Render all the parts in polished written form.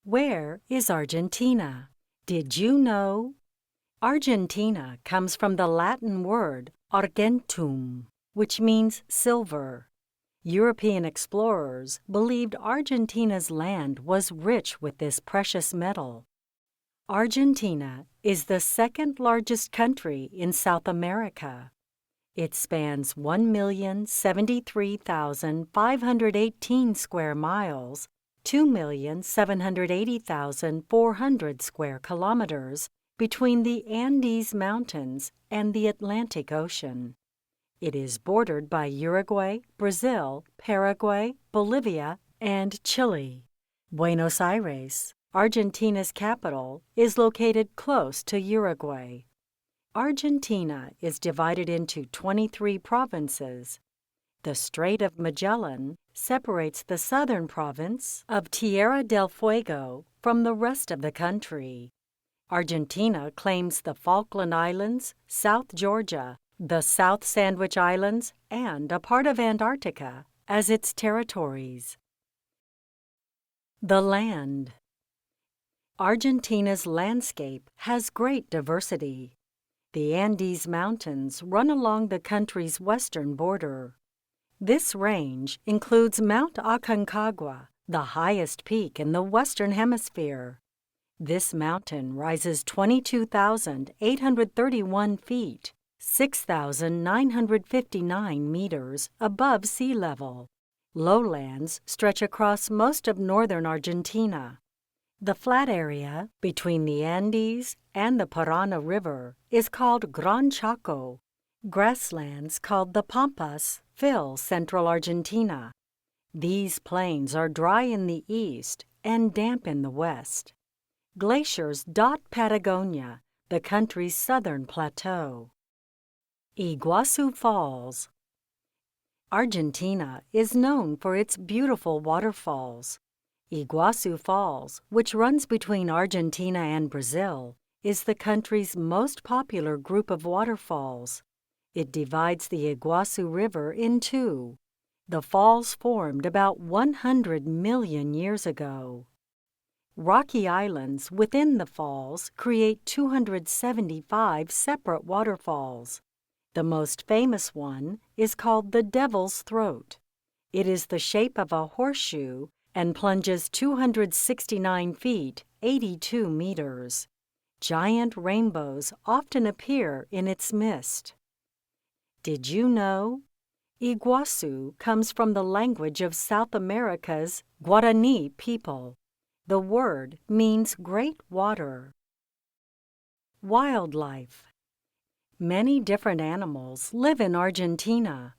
Where is Argentina? Did you know? Argentina comes from the Latin word argentum, which means silver. European explorers believed Argentina's land was rich with this precious metal. Argentina is the second largest country in South America. It spans 1,073,518 square miles, 2,780,400 square kilometers between the Andes Mountains and the Atlantic Ocean. It is bordered by Uruguay, Brazil, Paraguay, Bolivia, and Chile. Buenos Aires, Argentina's capital, is located close to Uruguay. Argentina is divided into 23 provinces. The Strait of Magellan separates the southern province of Tierra del Fuego from the rest of the country. Argentina claims the Falkland Islands, South Georgia, the South Sandwich Islands, and a part of Antarctica as its territories. The land. Argentina's landscape has great diversity. The Andes Mountains run along the country's western border. This range includes Mount Aconcagua, the highest peak in the Western Hemisphere. This mountain rises 22,831 feet, 6,959 meters above sea level. Lowlands stretch across most of northern Argentina. The flat area between the Andes and the Parana River is called Gran Chaco. Grasslands called the Pampas fill central Argentina. These plains are dry in the east and damp in the west. Glaciers dot Patagonia, the country's southern plateau. Iguazu Falls. Argentina is known for its beautiful waterfalls. Iguazu Falls, which runs between Argentina and Brazil, is the country's most popular group of waterfalls. It divides the Iguazu River in two. The falls formed about 100 million years ago. Rocky islands within the falls create 275 separate waterfalls. The most famous one is called the Devil's Throat. It is the shape of a horseshoe and plunges 269 feet, 82 meters. Giant rainbows often appear in its mist. Did you know? Iguazu comes from the language of South America's Guarani people. The word means great water. Wildlife. Many different animals live in Argentina.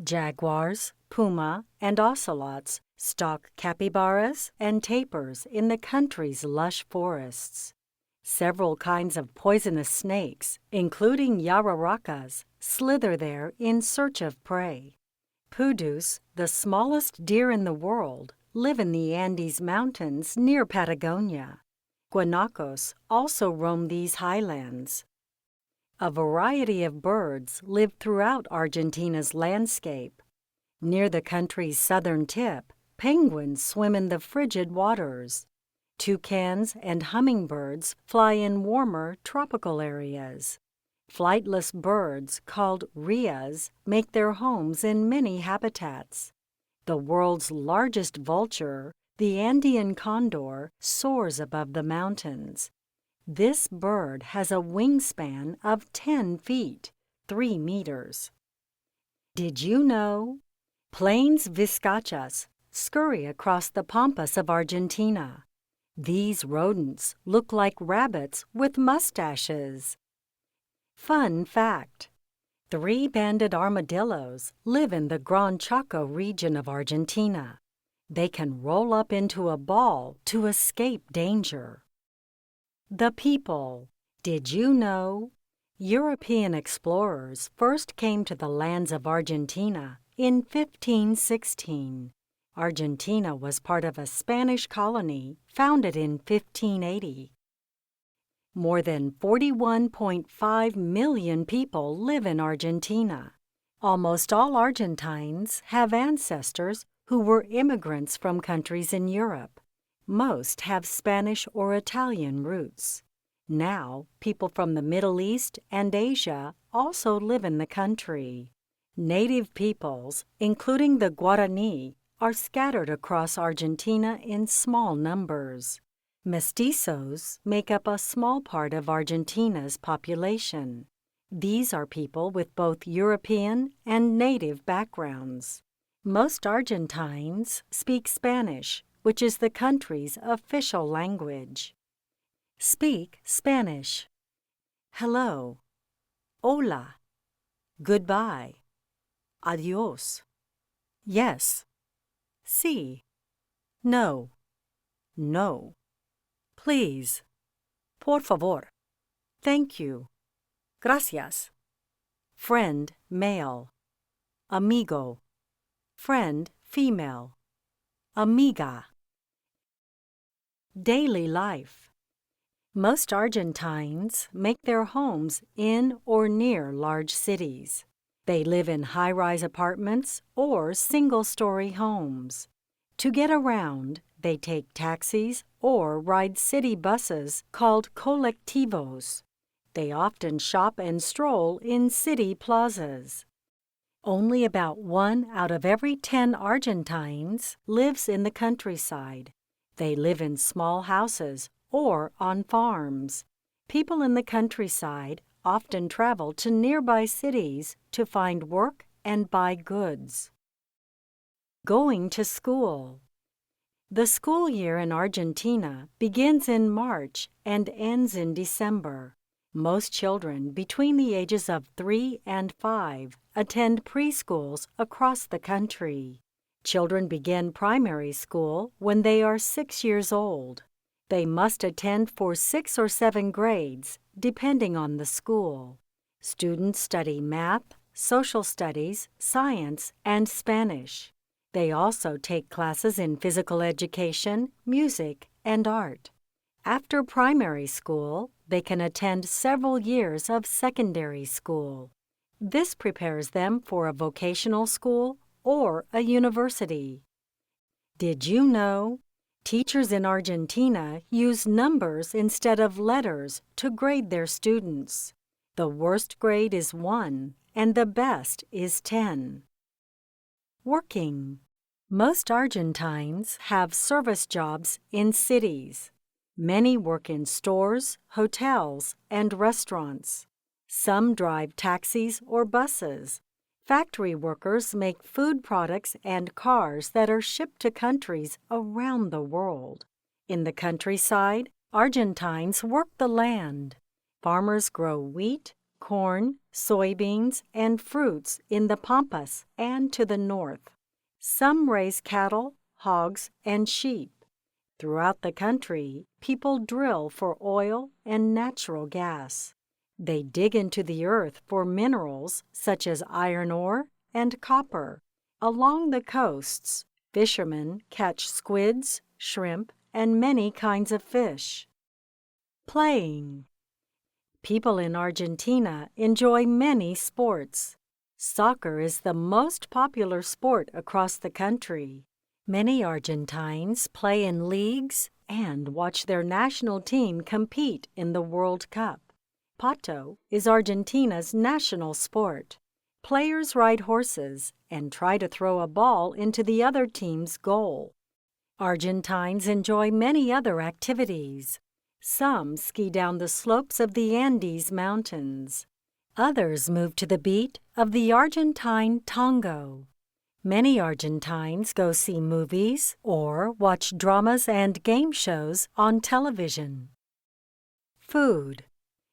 Jaguars, puma, and ocelots stalk capybaras and tapirs in the country's lush forests. Several kinds of poisonous snakes, including jararacas, slither there in search of prey. Pudus, the smallest deer in the world, live in the Andes Mountains near Patagonia. Guanacos also roam these highlands. A variety of birds live throughout Argentina's landscape. Near the country's southern tip, penguins swim in the frigid waters. Toucans and hummingbirds fly in warmer tropical areas. Flightless birds called rheas make their homes in many habitats. The world's largest vulture, the Andean condor, soars above the mountains. This bird has a wingspan of 10 feet, 3 meters. Did you know? Plains vizcachas scurry across the pampas of Argentina. These rodents look like rabbits with mustaches. Fun fact: 3-banded armadillos live in the Gran Chaco region of Argentina. They can roll up into a ball to escape danger. The people. Did you know? European explorers first came to the lands of Argentina in 1516. Argentina was part of a Spanish colony founded in 1580. More than 41.5 million people live in Argentina. Almost all Argentines have ancestors who were immigrants from countries in Europe. Most have Spanish or Italian roots. Now, people from the Middle East and Asia also live in the country. Native peoples, including the Guarani, are scattered across Argentina in small numbers. Mestizos make up a small part of Argentina's population. These are people with both European and native backgrounds. Most Argentines speak Spanish, which is the country's official language. Speak Spanish. Hello. Hola. Goodbye. Adios. Yes. Sí. No. No. Please. Por favor. Thank you. Gracias. Friend, male. Amigo. Friend, female. Amiga. Daily life. Most Argentines make their homes in or near large cities. They live in high-rise apartments or single-story homes. To get around, they take taxis or ride city buses called colectivos. They often shop and stroll in city plazas. Only about 1 out of every 10 Argentines lives in the countryside. They live in small houses or on farms. People in the countryside often travel to nearby cities to find work and buy goods. Going to school. The school year in Argentina begins in March and ends in December. Most children between the ages of 3 and 5 attend preschools across the country. Children begin primary school when they are 6 years old. They must attend for 6 or 7 grades, depending on the school. Students study math, social studies, science, and Spanish. They also take classes in physical education, music, and art. After primary school, they can attend several years of secondary school. This prepares them for a vocational school or a university. Did you know? Teachers in Argentina use numbers instead of letters to grade their students. The worst grade is 1, and the best is 10. Working. Most Argentines have service jobs in cities. Many work in stores, hotels, and restaurants. Some drive taxis or buses. Factory workers make food products and cars that are shipped to countries around the world. In the countryside, Argentines work the land. Farmers grow wheat, corn, soybeans, and fruits in the pampas and to the north. Some raise cattle, hogs, and sheep. Throughout the country, people drill for oil and natural gas. They dig into the earth for minerals such as iron ore and copper. Along the coasts, fishermen catch squids, shrimp, and many kinds of fish. Playing. People in Argentina enjoy many sports. Soccer is the most popular sport across the country. Many Argentines play in leagues and watch their national team compete in the World Cup. Pato is Argentina's national sport. Players ride horses and try to throw a ball into the other team's goal. Argentines enjoy many other activities. Some ski down the slopes of the Andes Mountains. Others move to the beat of the Argentine tango. Many Argentines go see movies or watch dramas and game shows on television. Food.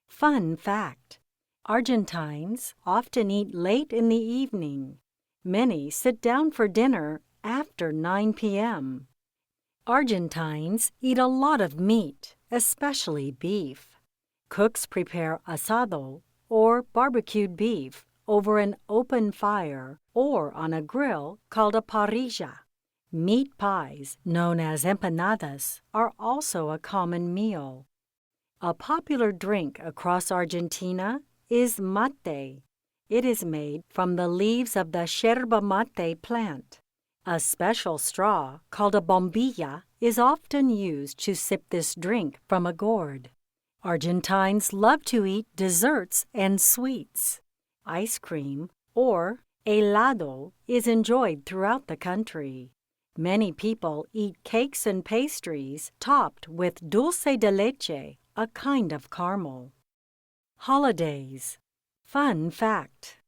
Fun fact: Argentines often eat late in the evening. Many sit down for dinner after 9 p.m. Argentines eat a lot of meat, especially beef. Cooks prepare asado, or barbecued beef, over an open fire or on a grill called a parrilla. Meat pies, known as empanadas, are also a common meal. A popular drink across Argentina is mate. It is made from the leaves of the yerba mate plant. A special straw, called a bombilla, is often used to sip this drink from a gourd. Argentines love to eat desserts and sweets. Ice cream, or helado, is enjoyed throughout the country. Many people eat cakes and pastries topped with dulce de leche, a kind of caramel. Holidays. Fun fact: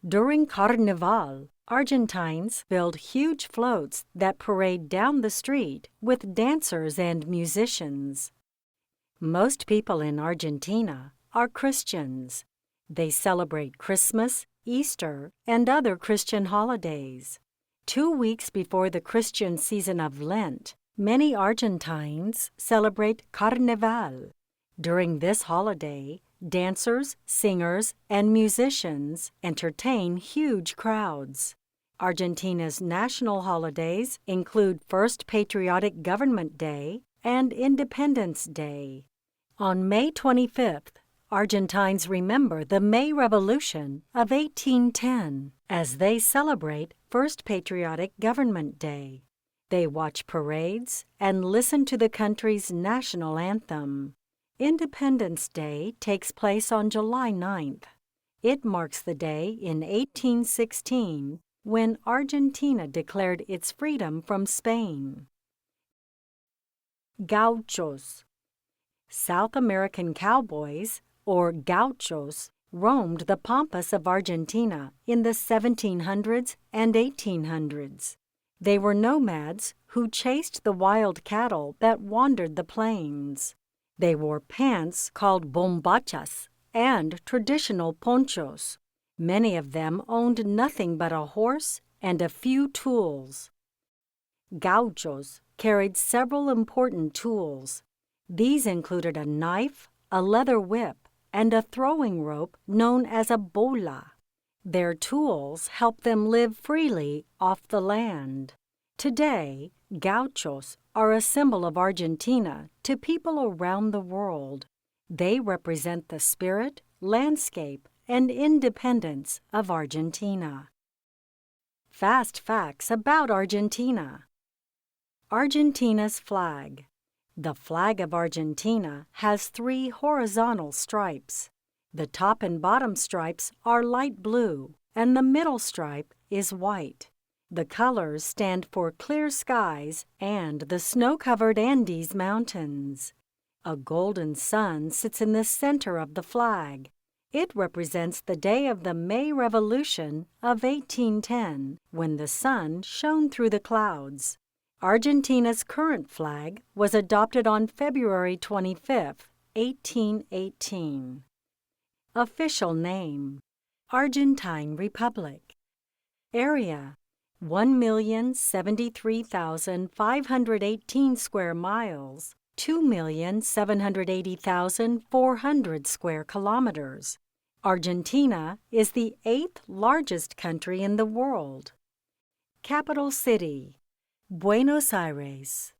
during Carnival, Argentines build huge floats that parade down the street with dancers and musicians. Most people in Argentina are Christians. They celebrate Christmas, Easter, and other Christian holidays. 2 weeks before the Christian season of Lent, many Argentines celebrate Carnival. During this holiday, dancers, singers, and musicians entertain huge crowds. Argentina's national holidays include First Patriotic Government Day and Independence Day. On May 25th, Argentines remember the May Revolution of 1810 as they celebrate First Patriotic Government Day. They watch parades and listen to the country's national anthem. Independence Day takes place on July 9th. It marks the day in 1816 when Argentina declared its freedom from Spain. Gauchos. South American cowboys, or gauchos, roamed the pampas of Argentina in the 1700s and 1800s. They were nomads who chased the wild cattle that wandered the plains. They wore pants called bombachas and traditional ponchos. Many of them owned nothing but a horse and a few tools. Gauchos carried several important tools. These included a knife, a leather whip, and a throwing rope known as a bola. Their tools helped them live freely off the land. Today, gauchos are a symbol of Argentina to people around the world. They represent the spirit, landscape, and independence of Argentina. Fast facts about Argentina. Argentina's flag. The flag of Argentina has 3 horizontal stripes. The top and bottom stripes are light blue, and the middle stripe is white. The colors stand for clear skies and the snow-covered Andes Mountains. A golden sun sits in the center of the flag. It represents the day of the May Revolution of 1810, when the sun shone through the clouds. Argentina's current flag was adopted on February 25, 1818. Official name: Argentine Republic. Area: 1,073,518 square miles, 2,780,400 square kilometers. Argentina is the 8th largest country in the world. Capital city: Buenos Aires.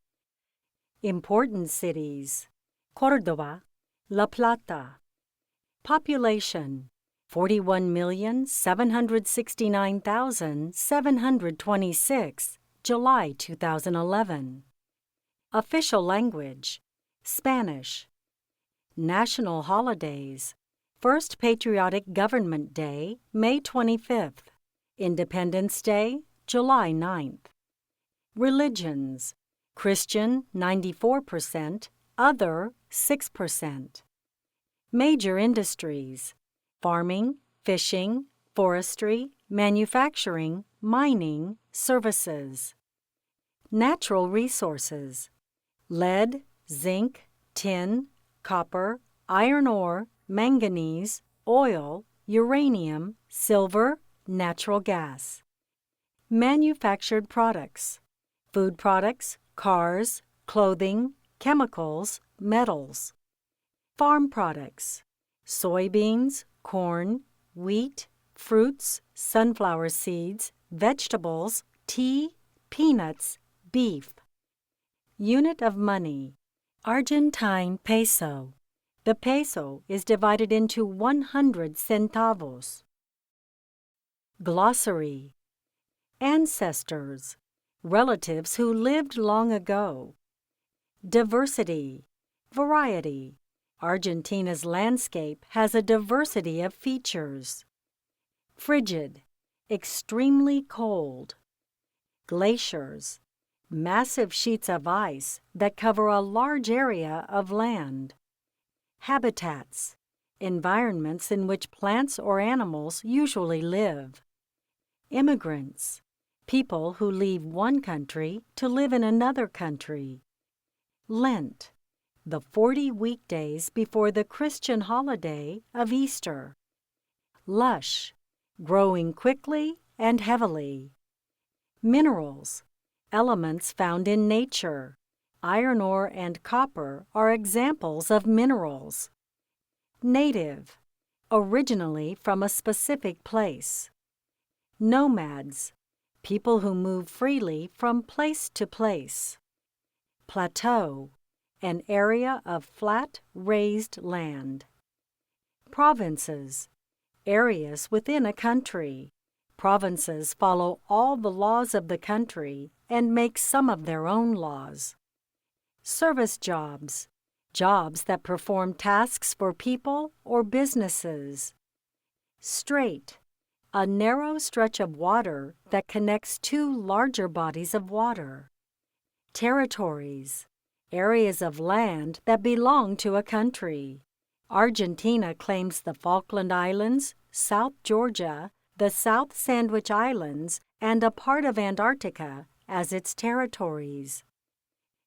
Important cities: Córdoba, La Plata. Population: 41,769,726, July 2011. Official language: Spanish. National holidays: First Patriotic Government Day, May 25th. Independence Day, July 9th. Religions: Christian 94%, other 6%. Major industries: farming, fishing, forestry, manufacturing, mining, services. Natural resources: lead, zinc, tin, copper, iron ore, manganese, oil, uranium, silver, natural gas. Manufactured products: food products, cars, clothing, chemicals, metals. Farm products: soybeans, corn, wheat, fruits, sunflower seeds, vegetables, tea, peanuts, beef. Unit of money: Argentine peso. The peso is divided into 100 centavos. Glossary: Ancestors: relatives who lived long ago. Diversity, variety. Argentina's landscape has a diversity of features. Frigid, extremely cold. Glaciers, massive sheets of ice that cover a large area of land. Habitats, environments in which plants or animals usually live. Immigrants, people who leave one country to live in another country. Lent, the 40 weekdays before the Christian holiday of Easter. Lush, growing quickly and heavily. Minerals, elements found in nature. Iron ore and copper are examples of minerals. Native, originally from a specific place. Nomads, people who move freely from place to place. Plateau, an area of flat, raised land. Provinces, areas within a country. Provinces follow all the laws of the country and make some of their own laws. Service jobs, jobs that perform tasks for people or businesses. Strait, a narrow stretch of water that connects two larger bodies of water. Territories, areas of land that belong to a country. Argentina claims the Falkland Islands, South Georgia, the South Sandwich Islands, and a part of Antarctica as its territories.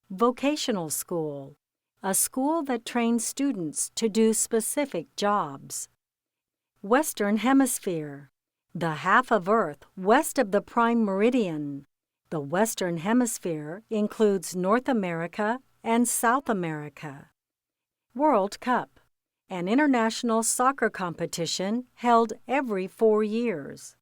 Vocational school, a school that trains students to do specific jobs. Western Hemisphere, the half of Earth west of the prime meridian. The Western Hemisphere includes North America and South America. World Cup, an international soccer competition held every 4 years.